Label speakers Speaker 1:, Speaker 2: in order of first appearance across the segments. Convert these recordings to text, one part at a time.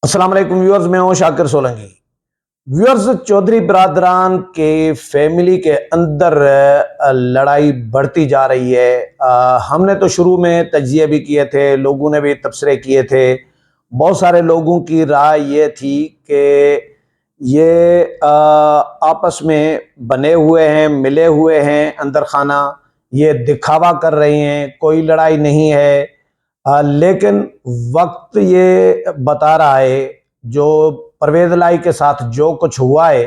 Speaker 1: अस्सलाम वालेकुम व्यूअर्स, मैं हूं शाकिर सोलंकी। व्यूअर्स, चौधरी बरादरान के फैमिली के अंदर लड़ाई बढ़ती जा रही है। हमने तो शुरू में तज्जिए भी किए थे, लोगों ने भी तबसरे किए थे। बहुत सारे लोगों की राय ये थी कि ये आपस में बने हुए हैं, मिले हुए हैं अंदर खाना, ये दिखावा कर रहे हैं, कोई लड़ाई नहीं है। लेकिन वक्त ये बता रहा है, जो परवेज़ लाई के साथ जो कुछ हुआ है,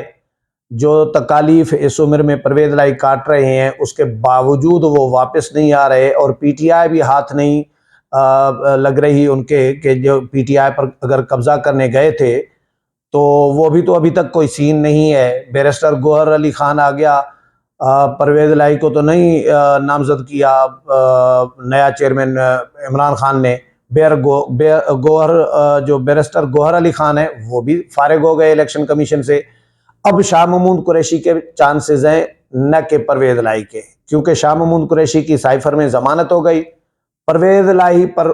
Speaker 1: जो तकालीफ इस उम्र में परवेज़ लाई काट रहे हैं, उसके बावजूद वो वापस नहीं आ रहे और पीटीआई भी हाथ नहीं लग रही उनके कि जो पीटीआई पर अगर कब्जा करने गए थे तो वो भी तो अभी तक कोई सीन नहीं है। बैरिस्टर गौहर अली खान आ गया, परवेज़ लाई को तो नहीं नामजद किया नया चेयरमैन इमरान खान ने। गौहर जो बैरिस्टर गौहर अली खान है वो भी फारिग हो गए इलेक्शन कमीशन से। अब शाह महमूद कुरैशी के चांसेस हैं न कि परवेज़ लाई के, क्योंकि शाह महमूद कुरैशी की साइफर में जमानत हो गई। परवेज़ लाई पर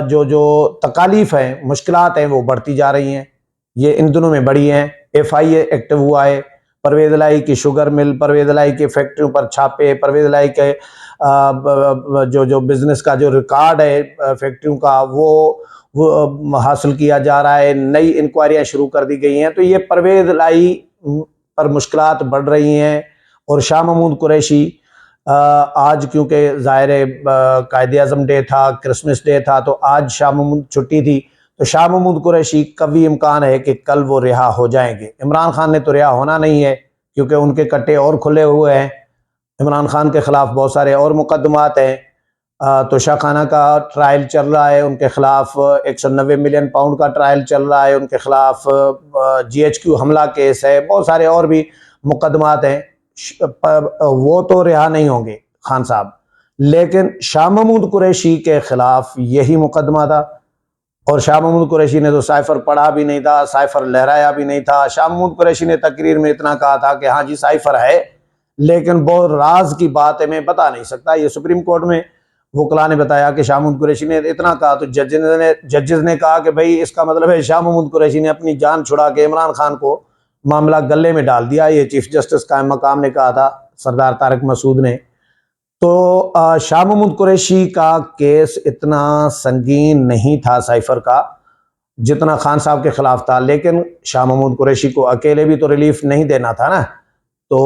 Speaker 1: जो जो तकालीफ हैं, मुश्किलात हैं, वो बढ़ती जा रही हैं। ये इन दिनों में बढ़ी हैं। FIA एक्टिव हुआ है, परवेज़ लाई की शुगर मिल, परवेज़ लाई की फैक्ट्रियों पर छापे, परवेज़ लाई के जो जो बिजनेस का जो रिकॉर्ड है फैक्ट्रियों का वो हासिल किया जा रहा है। नई इंक्वायरियां शुरू कर दी गई हैं। तो ये परवेज़ लाई पर मुश्किलात बढ़ रही हैं। और शाह महमूद कुरैशी आज क्योंकि ज़ाहिर है कायदे आज़म डे था, क्रिसमस डे था, तो आज शाह महमूद छुट्टी थी, तो शाह महमूद कुरैशी कभी इम्कान है कि कल वो रिहा हो जाएंगे। इमरान खान ने तो रिहा होना नहीं है, क्योंकि उनके कट्टे और खुले हुए हैं। इमरान खान के खिलाफ बहुत सारे और मुकदमात हैं। तो शाह खाना का ट्रायल चल रहा है, उनके खिलाफ 190 मिलियन पाउंड का ट्रायल चल रहा है, उनके खिलाफ GHQ हमला केस है, बहुत सारे और भी मुकदमात हैं। वो तो रिहा नहीं होंगे खान साहब, लेकिन शाह महमूद कुरैशी के खिलाफ यही मुकदमा था। और शाह महमूद कुरैशी ने तो साइफर पढ़ा भी नहीं था, साइफर लहराया भी नहीं था। शाह महमूद कुरैशी ने तकरीर में इतना कहा था कि हाँ जी साइफर है, लेकिन बहुत राज की बात है, मैं बता नहीं सकता। ये सुप्रीम कोर्ट में वकला ने बताया कि शाह महमूद कुरैशी ने इतना कहा, तो जजेस ने कहा कि भाई इसका मतलब है शाह महमूद कुरैशी ने अपनी जान छुड़ा के इमरान खान को मामला गले में डाल दिया। ये चीफ जस्टिस कायम मकाम ने कहा था, सरदार तारिक मसूद ने। तो शाह महमूद कुरैशी का केस इतना संगीन नहीं था साइफर का, जितना खान साहब के खिलाफ था। लेकिन शाह महमूद कुरैशी को अकेले भी तो रिलीफ नहीं देना था ना, तो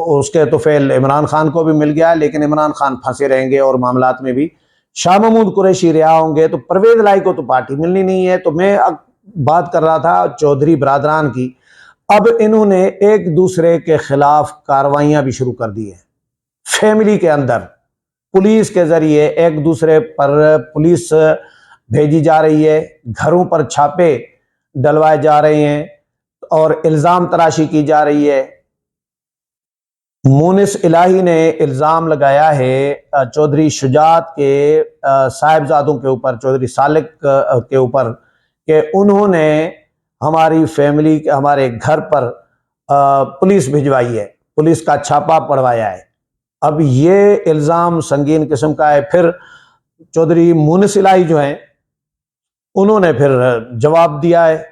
Speaker 1: उसके तो फेल इमरान खान को भी मिल गया, लेकिन इमरान खान फंसे रहेंगे और मामलात में भी शाह महमूद कुरैशी रिहा होंगे, तो परवेज़ लाई को तो पार्टी मिलनी नहीं है। तो मैं अब बात कर रहा था चौधरी बरादरान की। अब इन्होंने एक दूसरे के खिलाफ कार्रवाइयां भी शुरू कर दी है। फैमिली के अंदर पुलिस के जरिए एक दूसरे पर पुलिस भेजी जा रही है, घरों पर छापे डलवाए जा रहे हैं और इल्ज़ाम तराशी की जा रही है। मोनिस इलाही ने इल्ज़ाम लगाया है चौधरी शुजात के साहिबजादों के ऊपर, चौधरी सालिक के ऊपर, कि उन्होंने हमारी फैमिली हमारे घर पर पुलिस भिजवाई है, पुलिस का छापा पड़वाया है। अब ये इल्ज़ाम संगीन किस्म का है। फिर चौधरी मोनिस इलाही जो हैं, उन्होंने फिर जवाब दिया है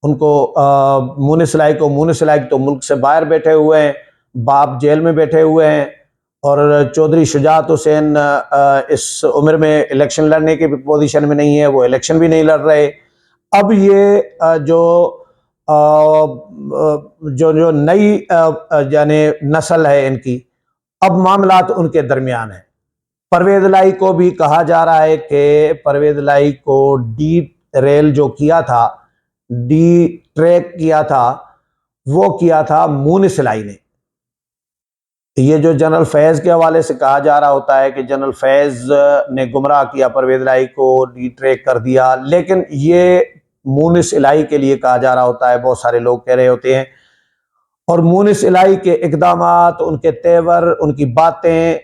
Speaker 1: उनको। मोनिस इलाही तो मुल्क से बाहर बैठे हुए हैं, बाप जेल में बैठे हुए हैं, और चौधरी शुजात हुसैन इस उम्र में इलेक्शन लड़ने की पोजीशन में नहीं है, वो इलेक्शन भी नहीं लड़ रहे। अब ये जो जो नई यानी नस्ल है इनकी, अब मामलात उनके दरमियान है। परवेज़ लाई को भी कहा जा रहा है कि परवेज़ लाई को डी रेल जो किया था, डी ट्रैक किया था, वो किया था मोनिस इलाही ने। ये जो जनरल फैज़ के हवाले से कहा जा रहा होता है कि जनरल फैज़ ने गुमराह किया, परवेज़ लाई को डी ट्रैक कर दिया, लेकिन ये मोनिस इलाही के लिए कहा जा रहा होता है, बहुत सारे लोग कह रहे होते हैं। और मोनिस इलाही के इक़दामात, उनके तेवर, उनकी बातें,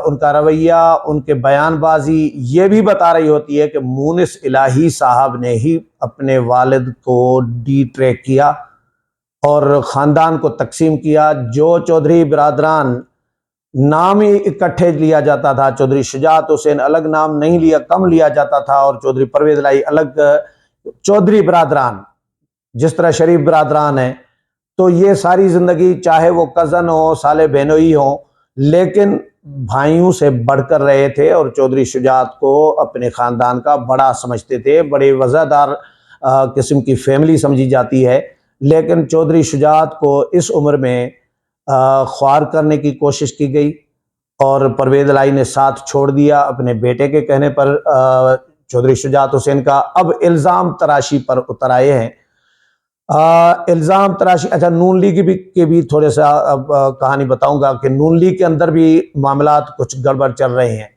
Speaker 1: उनका रवैया, उनके बयानबाजी ये भी बता रही होती है कि मोनिस इलाही साहब ने ही अपने वालिद को डी ट्रैक किया और ख़ानदान को तकसीम किया। जो चौधरी बरादरान नाम ही इकट्ठे लिया जाता था। चौधरी शुजात हुसैन अलग नाम नहीं लिया, कम लिया जाता था, और चौधरी परवेज लाई अलग। चौधरी बरादरान जिस तरह शरीफ बरादरान है, तो ये सारी जिंदगी चाहे वो कजन हो, साले बहनोई हो, लेकिन भाइयों से बढ़कर रहे थे और चौधरी शुजात को अपने खानदान का बड़ा समझते थे। बड़े वज़ादार किस्म की फैमिली समझी जाती है। लेकिन चौधरी शुजात को इस उम्र में ख्वार करने की कोशिश की गई और परवेज लाई ने साथ छोड़ दिया अपने बेटे के कहने पर। चौधरी शुजात हुसैन का अब इल्ज़ाम तराशी पर उतर आए हैं। इल्ज़ाम तराशी, अच्छा, नून लीग के भी थोड़े सा अब कहानी बताऊंगा कि नून लीग के अंदर भी मामलात कुछ गड़बड़ चल रहे हैं।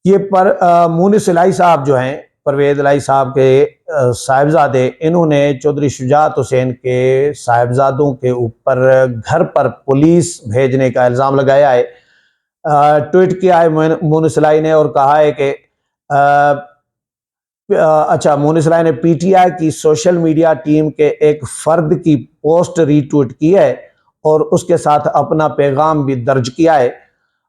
Speaker 1: ये पर मुनिस इलाही साहब जो हैं, परवेज इलाही साहब के साहिबजादे, इन्होंने चौधरी शुजात हुसैन के साहिबजादों के ऊपर घर पर पुलिस भेजने का इल्ज़ाम लगाया है। ट्वीट किया है मुनिस इलाही ने और कहा है कि अच्छा, मुनिस इलाही ने पीटीआई की सोशल मीडिया टीम के एक फर्द की पोस्ट रीट्वीट की है और उसके साथ अपना पैगाम भी दर्ज किया है।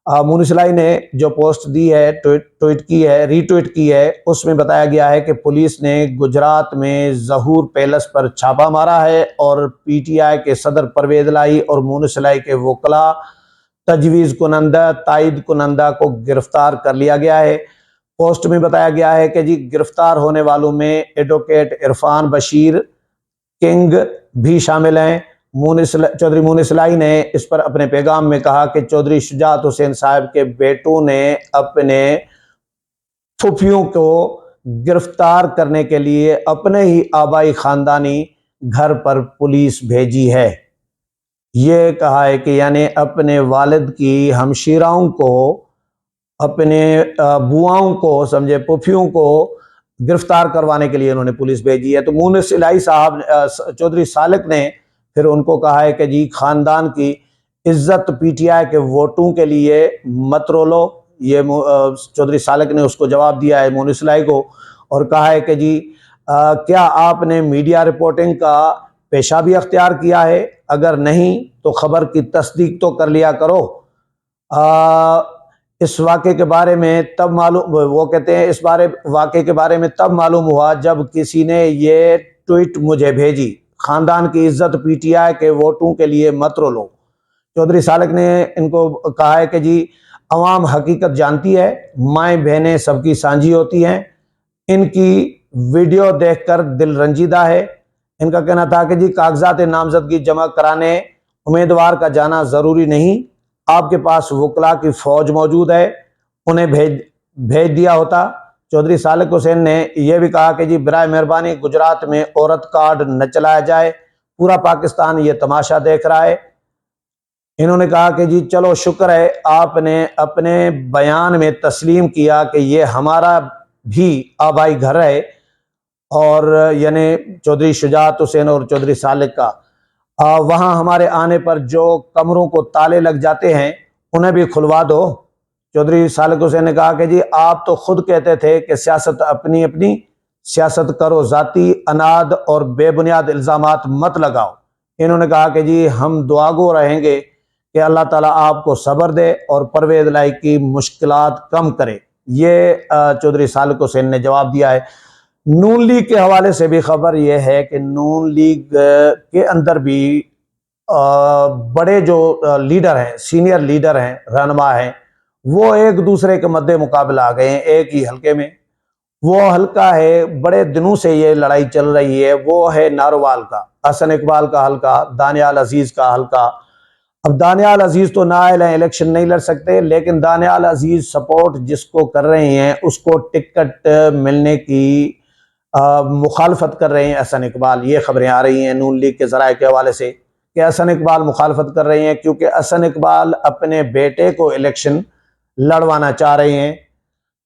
Speaker 1: मुनिस इलाही ने जो पोस्ट दी है, ट्वीट की है, रीट्वीट की है, उसमें बताया गया है कि पुलिस ने गुजरात में ज़हूर पैलेस पर छापा मारा है और पीटीआई के सदर परवेज इलाही और मुनिस इलाही के वकला, तजवीज़ कुनंदा, ताइद कुनंदा को गिरफ्तार कर लिया गया है। पोस्ट में बताया गया है कि जी गिरफ्तार होने वालों में एडवोकेट इरफान बशीर किंग भी शामिल हैं। चौधरी मुनिस इलाही ने इस पर अपने पैगाम में कहा कि चौधरी शुजात हुसैन साहब के बेटों ने अपने फुफियों को गिरफ्तार करने के लिए अपने ही आबाई खानदानी घर पर पुलिस भेजी है। ये कहा है कि यानी अपने वालिद की हमशीराओं को, अपने बुआओं को, समझे, पुफियों को गिरफ्तार करवाने के लिए उन्होंने पुलिस भेजी है। तो मुनिस इलाही साहब, चौधरी सालिक ने फिर उनको कहा है कि जी खानदान की इज्जत पीटीआई के वोटों के लिए मत रोलो। ये चौधरी सालिक ने उसको जवाब दिया है मुनिस इलाही को और कहा है कि जी क्या आपने मीडिया रिपोर्टिंग का पेशा भी अख्तियार किया है? अगर नहीं तो खबर की तस्दीक तो कर लिया करो। इस वाक़े के बारे में तब मालूम, वो कहते हैं, इस वाक़े के बारे में तब मालूम हुआ जब किसी ने ये ट्वीट मुझे भेजी, खानदान की इज्जत पीटीआई के वोटों के लिए मत रोलो। चौधरी सालिक ने इनको कहा है कि जी अवाम हकीकत जानती है, माएँ बहनें सबकी साझी होती हैं, इनकी वीडियो देखकर दिल रंजीदा है। इनका कहना था कि जी कागजात नामजदगी जमा कराने उम्मीदवार का जाना ज़रूरी नहीं, आपके पास वकला की फ़ौज मौजूद है, उन्हें भेज दिया होता। चौधरी सालिक हुसैन ने यह भी कहा कि जी बराए मेहरबानी गुजरात में औरत कार्ड न चलाया जाए, पूरा पाकिस्तान ये तमाशा देख रहा है। इन्होंने कहा कि जी चलो शुक्र है आपने अपने बयान में तस्लीम किया कि ये हमारा भी आबाई घर है, और यानी चौधरी शुजात हुसैन और चौधरी सालिक का वहाँ हमारे आने पर जो कमरों को ताले लग जाते हैं उन्हें भी खुलवा दो। चौधरी सालिक हुसैन ने कहा कि जी आप तो खुद कहते थे कि सियासत अपनी अपनी, सियासत करो, ज़ाती अनाद और बेबुनियाद इल्ज़ामात मत लगाओ। इन्होंने कहा कि जी हम दुआगो रहेंगे कि अल्लाह ताला आपको सब्र दे और परवेज इलाही की मुश्किलात कम करे। ये चौधरी सालिक हुसैन ने जवाब दिया है। नून लीग के हवाले से भी खबर यह है कि नून लीग के अंदर भी बड़े जो लीडर हैं, सीनियर लीडर हैं, रहनुमा हैं, वो एक दूसरे के मद्दे मुकाबला आ गए हैं एक ही हलके में। वो हलका है, बड़े दिनों से ये लड़ाई चल रही है, वो है नारोवाल का, हसन इकबाल का हलका, दानियाल अजीज का हलका। अब दानियाल अजीज तो नाअहल हैं, इलेक्शन नहीं लड़ सकते, लेकिन दानियाल अजीज सपोर्ट जिसको कर रहे हैं उसको टिकट मिलने की मुखालफत कर रहे हैं हसन इकबाल। ये खबरें आ रही हैं नून लीग के ज़राए के हवाले से कि हसन इकबाल मुखालफत कर रहे हैं, क्योंकि हसन इकबाल अपने बेटे को इलेक्शन लड़वाना चाह रहे हैं।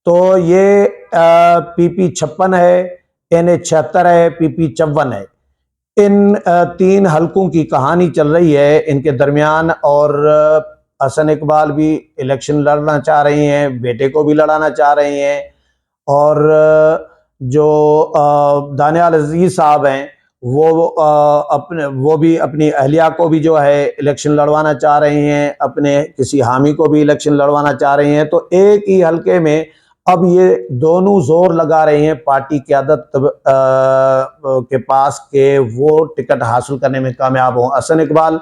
Speaker 1: तो ये पीपी 56 है, NA 76 है, PP 54 है। इन तीन हलकों की कहानी चल रही है इनके दरमियान, और हसन इकबाल भी इलेक्शन लड़ना चाह रही हैं, बेटे को भी लड़ाना चाह रही हैं, और जो दानियाल अजीज साहब हैं वो भी अपनी अहलिया को भी जो है इलेक्शन लड़वाना चाह रही हैं, अपने किसी हामी को भी इलेक्शन लड़वाना चाह रही हैं। तो एक ही हलके में अब ये दोनों जोर लगा रहे हैं पार्टी क़यादत के पास के वो टिकट हासिल करने में कामयाब हों। हसन इकबाल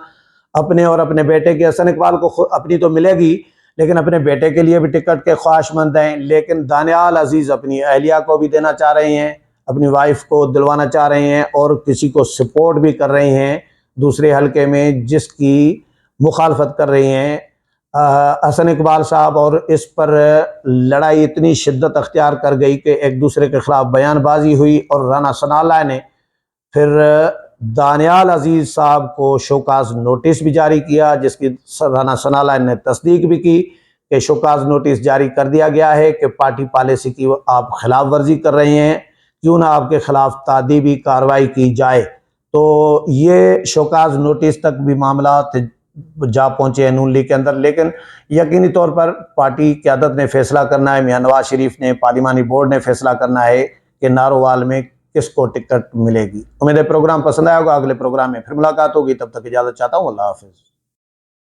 Speaker 1: अपने और अपने बेटे के, हसन इकबाल को अपनी तो मिलेगी लेकिन अपने बेटे के लिए भी टिकट के ख्वाहिशमंद हैं। लेकिन दानियाल अजीज़ अपनी अहलिया को भी देना चाह रहे हैं, अपनी वाइफ को दिलवाना चाह रहे हैं और किसी को सपोर्ट भी कर रहे हैं दूसरे हलके में जिसकी मुखालफत कर रही हैं हसन इकबाल साहब। और इस पर लड़ाई इतनी शिद्दत अख्तियार कर गई कि एक दूसरे के खिलाफ बयानबाजी हुई और राना सनाल्लाह ने फिर दानियाल अजीज़ साहब को शोकाज नोटिस भी जारी किया, जिसकी राना सनाल्लाह ने तस्दीक भी की कि शोकाज नोटिस जारी कर दिया गया है कि पार्टी पॉलिसी की आप खिलाफ वर्जी कर रहे हैं, क्यों ना आपके खिलाफ तादीबी कार्रवाई की जाए। तो ये शोकाज नोटिस तक भी मामला जा पहुंचे हैं नून लीग के अंदर। लेकिन यकीनी तौर पर पार्टी क़यादत ने फैसला करना है, मियां नवाज शरीफ ने, पार्लिमानी बोर्ड ने फैसला करना है कि नारोवाल में किसको टिकट मिलेगी। उम्मीद है प्रोग्राम पसंद आया होगा। अगले प्रोग्राम में फिर मुलाकात होगी, तब तक इजाज़त चाहता हूँ। अल्लाह हाफ़िज़।